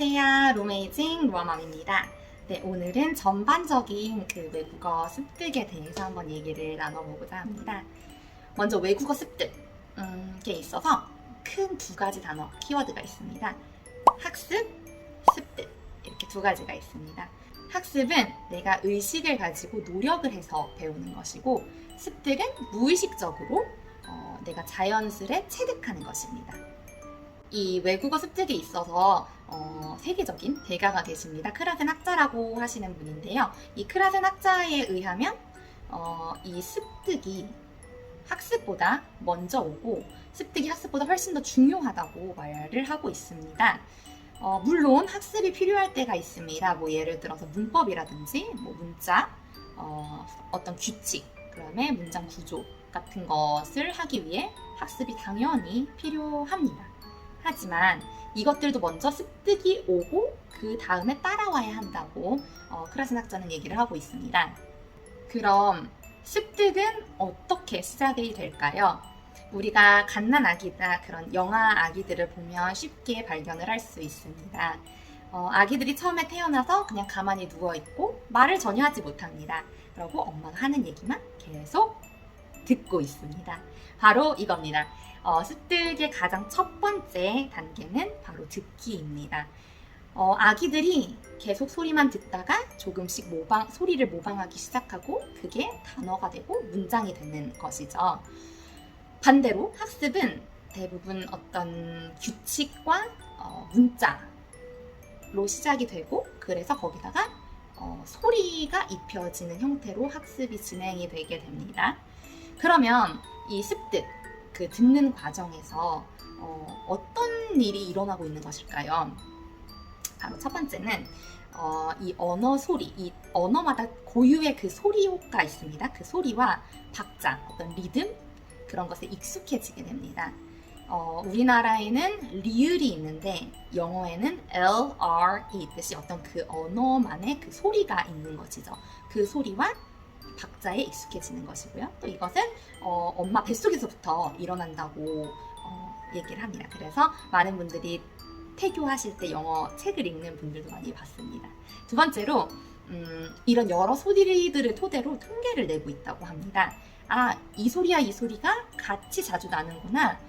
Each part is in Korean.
안녕하세요. 로메이징 로아맘입니다. 네, 오늘은 전반적인 그 외국어 습득에 대해서 한번 얘기를 나눠보고자 합니다. 먼저 외국어 습득에 있어서 큰 두 가지 단어, 키워드가 있습니다. 학습, 습득 이렇게 두 가지가 있습니다. 학습은 내가 의식을 가지고 노력을 해서 배우는 것이고, 습득은 무의식적으로 내가 자연스레 체득하는 것입니다. 이 외국어 습득에 있어서 세계적인 대가가 계십니다. 크라센 학자라고 하시는 분인데요. 이 크라센 학자에 의하면 이 습득이 학습보다 먼저 오고 습득이 학습보다 훨씬 더 중요하다고 말을 하고 있습니다. 물론 학습이 필요할 때가 있습니다. 뭐 예를 들어서 문법이라든지 뭐 문자, 어떤 규칙, 그다음에 문장 구조 같은 것을 하기 위해 학습이 당연히 필요합니다. 하지만 이것들도 먼저 습득이 오고 그 다음에 따라와야 한다고 크라센 학자는 얘기를 하고 있습니다. 그럼 습득은 어떻게 시작이 될까요? 우리가 갓난 아기나 그런 영아 아기들을 보면 쉽게 발견을 할 수 있습니다. 아기들이 처음에 태어나서 그냥 가만히 누워있고 말을 전혀 하지 못합니다. 그리고 엄마가 하는 얘기만 계속 듣고 있습니다. 바로 이겁니다. 습득의 가장 첫 번째 단계는 바로 듣기입니다. 아기들이 계속 소리만 듣다가 조금씩 소리를 모방하기 시작하고 그게 단어가 되고 문장이 되는 것이죠. 반대로 학습은 대부분 어떤 규칙과 문자로 시작이 되고, 그래서 거기다가 소리가 입혀지는 형태로 학습이 진행이 되게 됩니다. 그러면 이 습득, 그 듣는 과정에서 어떤 일이 일어나고 있는 것일까요? 바로 첫 번째는 이 언어 소리, 이 언어마다 고유의 그 소리가 있습니다. 그 소리와 박자, 어떤 리듬, 그런 것에 익숙해지게 됩니다. 우리나라에는 리을이 있는데 영어에는 LR이 있듯이 어떤 그 언어만의 그 소리가 있는 것이죠. 그 소리와 박자에 익숙해지는 것이고요. 또 이것은 엄마 뱃속에서부터 일어난다고 얘기를 합니다. 그래서 많은 분들이 태교하실 때 영어 책을 읽는 분들도 많이 봤습니다. 두 번째로 이런 여러 소리들을 토대로 통계를 내고 있다고 합니다. 이 소리와 이 소리가 같이 자주 나는구나.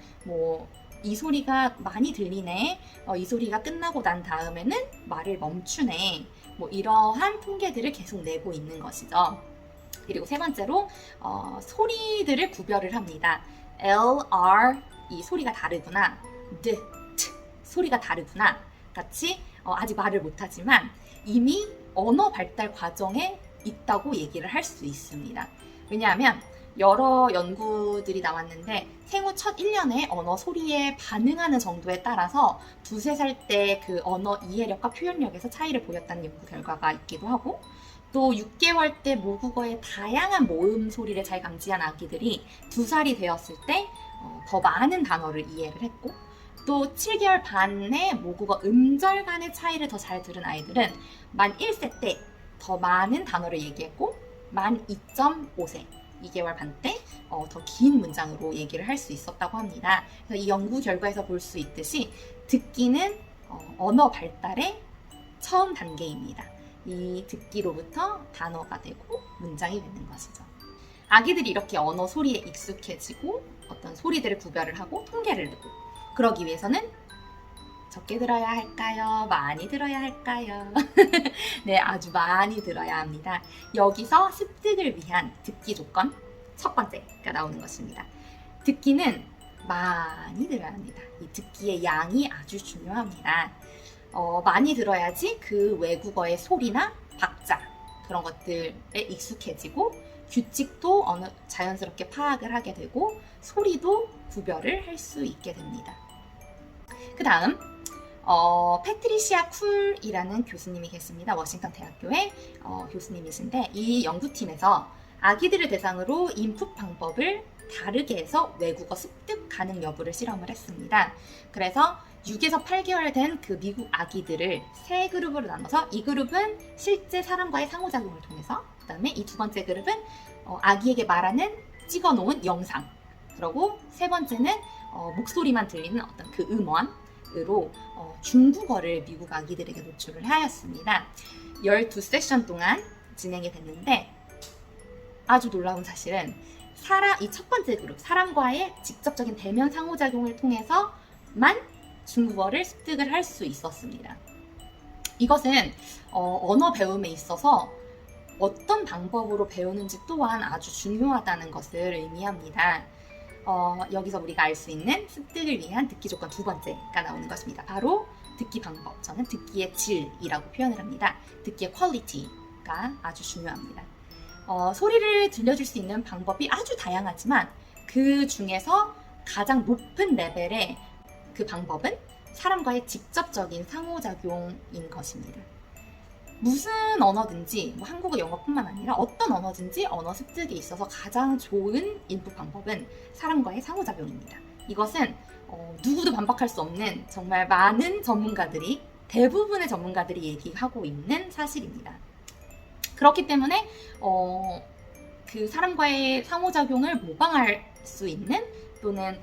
이 소리가 많이 들리네. 이 소리가 끝나고 난 다음에는 말을 멈추네. 이러한 통계들을 계속 내고 있는 것이죠. 그리고 세 번째로 소리들을 구별을 합니다. L, R 이 소리가 다르구나. D, T 소리가 다르구나. 같이 아직 말을 못하지만 이미 언어 발달 과정에 있다고 얘기를 할 수 있습니다. 왜냐하면 여러 연구들이 나왔는데 생후 첫 1년에 언어 소리에 반응하는 정도에 따라서 2, 3살 때 그 언어 이해력과 표현력에서 차이를 보였다는 연구 결과가 있기도 하고, 또 6개월 때 모국어의 다양한 모음 소리를 잘 감지한 아기들이 2살이 되었을 때 더 많은 단어를 이해를 했고, 또 7개월 반의 모국어 음절 간의 차이를 더 잘 들은 아이들은 만 1세 때 더 많은 단어를 얘기했고, 만 2.5세 2개월 반 때 더 긴 문장으로 얘기를 할 수 있었다고 합니다. 그래서 이 연구 결과에서 볼 수 있듯이 듣기는 언어 발달의 처음 단계입니다. 이 듣기로부터 단어가 되고 문장이 되는 것이죠. 아기들이 이렇게 언어 소리에 익숙해지고 어떤 소리들을 구별을 하고 통계를 내고, 그러기 위해서는 적게 들어야 할까요? 많이 들어야 할까요? 네, 아주 많이 들어야 합니다. 여기서 습득을 위한 듣기 조건 첫 번째가 나오는 것입니다. 듣기는 많이 들어야 합니다. 이 듣기의 양이 아주 중요합니다. 많이 들어야지 그 외국어의 소리나 박자 그런 것들에 익숙해지고 규칙도 자연스럽게 파악을 하게 되고 소리도 구별을 할 수 있게 됩니다. 그 다음 패트리시아 쿨이라는 교수님이 계십니다. 워싱턴 대학교의 교수님이신데, 이 연구팀에서 아기들을 대상으로 인풋 방법을 다르게 해서 외국어 습득 가능 여부를 실험을 했습니다. 그래서 6에서 8개월 된 그 미국 아기들을 3그룹으로 나눠서, 이 그룹은 실제 사람과의 상호작용을 통해서, 그 다음에 이 두 번째 그룹은 아기에게 말하는 찍어놓은 영상, 그리고 세 번째는 목소리만 들리는 어떤 그 음원, 프로젝트로 중국어를 미국 아기들에게 노출을 하였습니다. 12세션 동안 진행이 됐는데 아주 놀라운 사실은 이 첫 번째 그룹, 사람과의 직접적인 대면 상호작용을 통해서만 중국어를 습득을 할 수 있었습니다. 이것은 언어 배움에 있어서 어떤 방법으로 배우는지 또한 아주 중요하다는 것을 의미합니다. 여기서 우리가 알 수 있는 습득을 위한 듣기 조건 두 번째가 나오는 것입니다. 바로 듣기 방법. 저는 듣기의 질이라고 표현을 합니다. 듣기의 퀄리티가 아주 중요합니다. 소리를 들려줄 수 있는 방법이 아주 다양하지만 그 중에서 가장 높은 레벨의 그 방법은 사람과의 직접적인 상호작용인 것입니다. 무슨 언어든지 한국어, 영어뿐만 아니라 어떤 언어든지 언어 습득에 있어서 가장 좋은 인풋 방법은 사람과의 상호작용입니다. 이것은 누구도 반박할 수 없는 정말 많은 전문가들이, 대부분의 전문가들이 얘기하고 있는 사실입니다. 그렇기 때문에 그 사람과의 상호작용을 모방할 수 있는 또는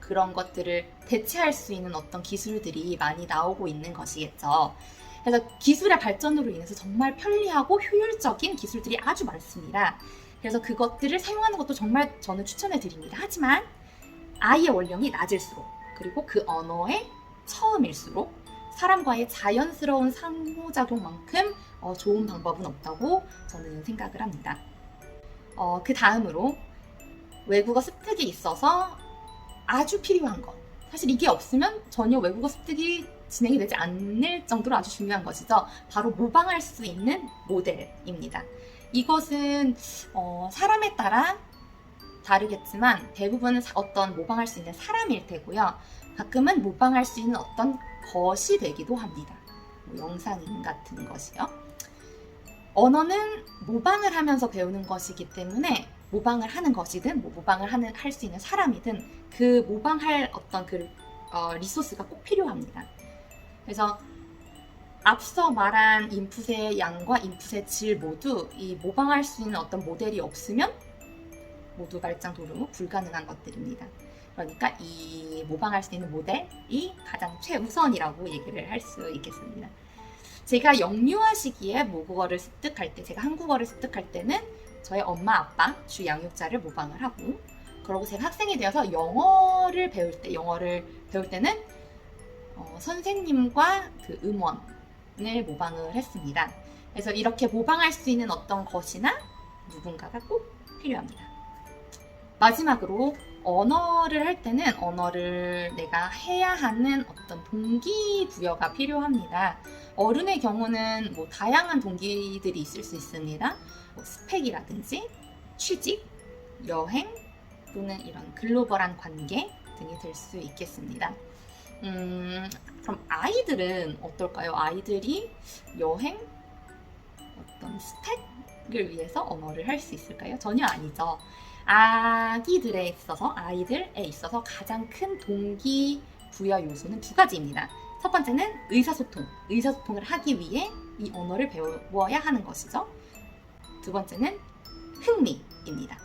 그런 것들을 대체할 수 있는 어떤 기술들이 많이 나오고 있는 것이겠죠. 그래서 기술의 발전으로 인해서 정말 편리하고 효율적인 기술들이 아주 많습니다. 그래서 그것들을 사용하는 것도 정말 저는 추천해 드립니다. 하지만 아이의 원령이 낮을수록, 그리고 그 언어의 처음일수록 사람과의 자연스러운 상호작용만큼 좋은 방법은 없다고 저는 생각을 합니다. 그 다음으로 외국어 습득에 있어서 아주 필요한 것, 사실 이게 없으면 전혀 외국어 습득이 진행이 되지 않을 정도로 아주 중요한 것이죠. 바로 모방할 수 있는 모델입니다. 이것은 사람에 따라 다르겠지만 대부분은 어떤 모방할 수 있는 사람일 테고요. 가끔은 모방할 수 있는 어떤 것이 되기도 합니다. 영상인 같은 것이요. 언어는 모방을 하면서 배우는 것이기 때문에 모방을 하는 것이든 모방을 할 수 있는 사람이든 그 모방할 어떤 그 리소스가 꼭 필요합니다. 그래서 앞서 말한 인풋의 양과 인풋의 질 모두 이 모방할 수 있는 어떤 모델이 없으면 모두 말짱도루 불가능한 것들입니다. 그러니까 이 모방할 수 있는 모델이 가장 최우선이라고 얘기를 할 수 있겠습니다. 제가 영유아 시기에 모국어를 습득할 때, 제가 한국어를 습득할 때는 저의 엄마, 아빠, 주 양육자를 모방을 하고, 그리고 제가 학생이 되어서 영어를 배울 때는 선생님과 그 음원을 모방을 했습니다. 그래서 이렇게 모방할 수 있는 어떤 것이나 누군가가 꼭 필요합니다. 마지막으로 언어를 할 때는 언어를 내가 해야 하는 어떤 동기부여가 필요합니다. 어른의 경우는 다양한 동기들이 있을 수 있습니다. 스펙이라든지 취직, 여행 또는 이런 글로벌한 관계 등이 될 수 있겠습니다. 그럼 아이들은 어떨까요? 아이들이 여행, 어떤 스펙을 위해서 언어를 할 수 있을까요? 전혀 아니죠. 아이들에 있어서 가장 큰 동기부여 요소는 두 가지입니다. 첫 번째는 의사소통을 하기 위해 이 언어를 배워야 하는 것이죠. 두 번째는 흥미입니다.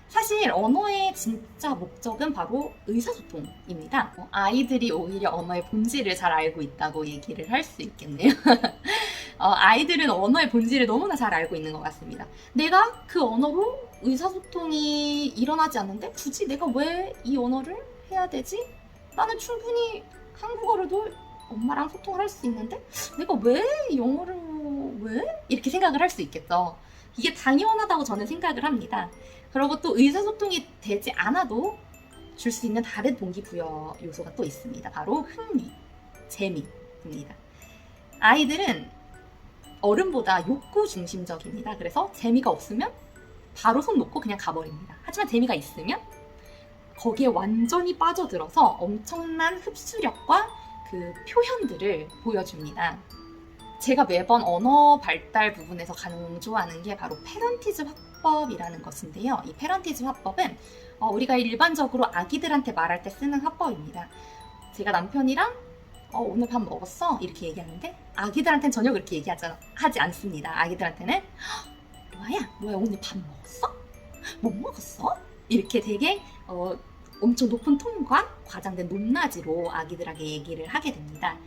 사실 언어의 진짜 목적은 바로 의사소통입니다. 아이들이 오히려 언어의 본질을 잘 알고 있다고 얘기를 할 수 있겠네요. 아이들은 언어의 본질을 너무나 잘 알고 있는 것 같습니다. 내가 그 언어로 의사소통이 일어나지 않는데 굳이 내가 왜 이 언어를 해야 되지? 나는 충분히 한국어로도 엄마랑 소통을 할 수 있는데 내가 왜 영어로 이렇게 생각을 할 수 있겠죠. 이게 당연하다고 저는 생각을 합니다. 그리고 또 의사소통이 되지 않아도 줄 수 있는 다른 동기부여 요소가 또 있습니다. 바로 흥미, 재미입니다. 아이들은 어른보다 욕구 중심적입니다. 그래서 재미가 없으면 바로 손 놓고 그냥 가버립니다. 하지만 재미가 있으면 거기에 완전히 빠져들어서 엄청난 흡수력과 그 표현들을 보여줍니다. 제가 매번 언어 발달 부분에서 강조하는 게 바로 페런티즈 화법이라는 것인데요. 이 페런티즈 화법은 우리가 일반적으로 아기들한테 말할 때 쓰는 화법입니다. 제가 남편이랑 오늘 밥 먹었어? 이렇게 얘기하는데 아기들한테는 전혀 그렇게 하지 않습니다. 아기들한테는 로아야 오늘 밥 먹었어? 뭐 먹었어? 이렇게 되게 엄청 높은 톤과 과장된 높낮이로 아기들에게 얘기를 하게 됩니다.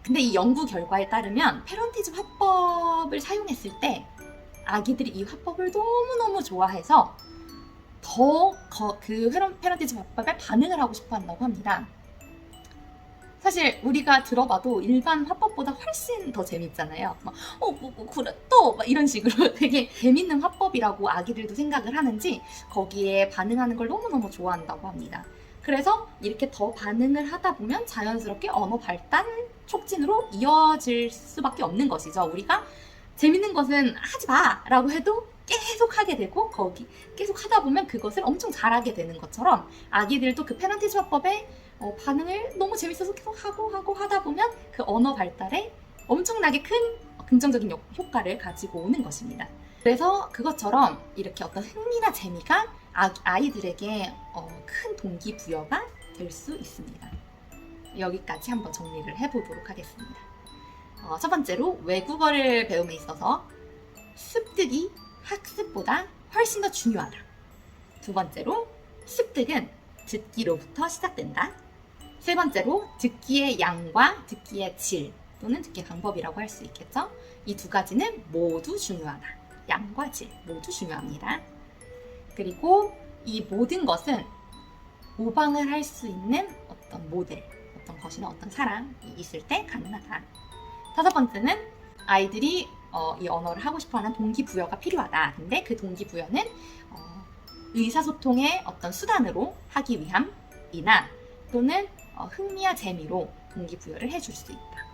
근데 이 연구 결과에 따르면 페런티즘 화법을 사용했을 때 아기들이 이 화법을 너무너무 좋아해서 더 그 페런티즘 화법에 반응을 하고 싶어 한다고 합니다. 사실 우리가 들어봐도 일반 화법보다 훨씬 더 재밌잖아요. 막, 그래, 또! 막 이런 식으로 되게 재밌는 화법이라고 아기들도 생각을 하는지 거기에 반응하는 걸 너무너무 좋아한다고 합니다. 그래서 이렇게 더 반응을 하다 보면 자연스럽게 언어 발달 촉진으로 이어질 수밖에 없는 것이죠. 우리가 재밌는 것은 하지 마! 라고 해도 계속 하게 되고 계속 하다 보면 그것을 엄청 잘하게 되는 것처럼 아기들도 그 페런티즘 화법에 반응을 너무 재밌어서 계속 하고 하다 보면 그 언어 발달에 엄청나게 큰 긍정적인 효과를 가지고 오는 것입니다. 그래서 그것처럼 이렇게 어떤 흥미나 재미가 아이들에게 큰 동기부여가 될 수 있습니다. 여기까지 한번 정리를 해보도록 하겠습니다. 첫 번째로 외국어를 배움에 있어서 습득이 학습보다 훨씬 더 중요하다. 두 번째로 습득은 듣기로부터 시작된다. 세 번째로 듣기의 양과 듣기의 질 또는 듣기의 방법이라고 할 수 있겠죠. 이 두 가지는 모두 중요하다. 양과 질 모두 중요합니다. 그리고 이 모든 것은 모방을 할 수 있는 어떤 모델, 어떤 것이나 어떤 사람이 있을 때 가능하다. 다섯 번째는 아이들이 이 언어를 하고 싶어하는 동기부여가 필요하다. 근데 그 동기부여는 의사소통의 어떤 수단으로 하기 위함이나 또는 흥미와 재미로 동기부여를 해줄 수 있다.